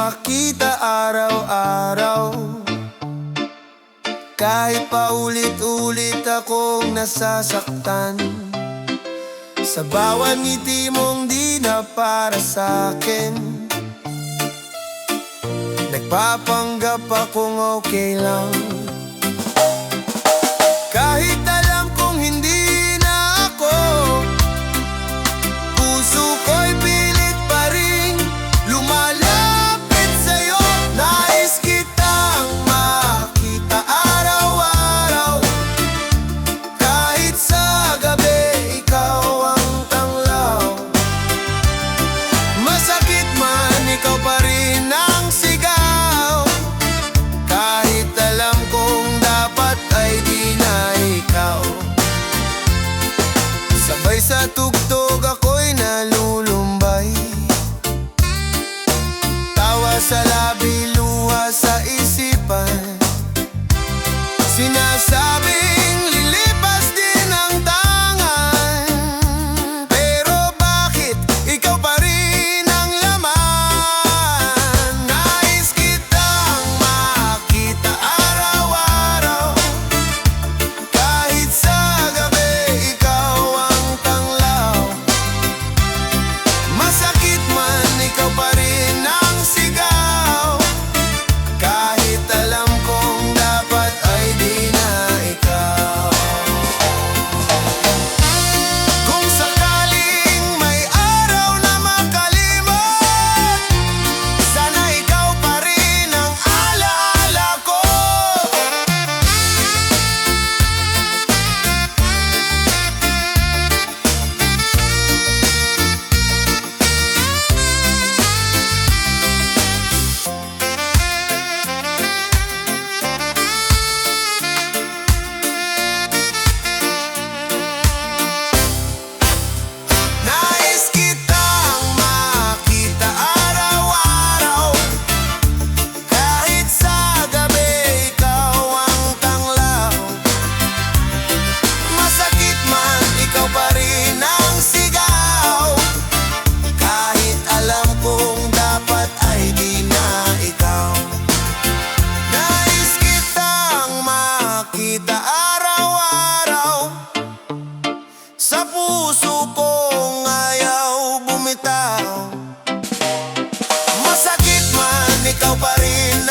makita araw-araw. Kahit paulit-ulit akong nasasaktan, sa bawat ngiti mong di na para sa'kin, nagpapanggap akong okay lang. Kahit alam kong hindi na ako, puso ko'y pilit pa rin lumalapit sa'yo. Nais kitang makita araw-araw, kahit sa gabi ikaw ang tanglaw. Masakit man, ikaw pa rin ang sigaw, kahit alam kong dapat ay di na ikaw. Sabay sa tugtog ako'y nalulumbay, tawa sa labi, luha sa isipan. Sinasabing lilipas din ang tangan, pero bakit ikaw pa rin ang laman? Nais kitang makita araw-araw, kahit sa gabi ikaw ang tanglaw. Masakit man, ikaw pa rin ang sigaw, kahit alam kong dapat ay di na ikaw. Kung sakaling may araw na makalimot, sana ikaw pa rin ang alaala ko. Nais kitang makita araw-araw, kahit sa gabi ikaw ang tanglaw. Masakit man, ikaw pa rin ang sigaw, kahit alam kong dapat ay di na ikaw. Nais kitang makita araw-araw, sa puso kong ayaw bumitaw. Masakit man, ikaw pa rin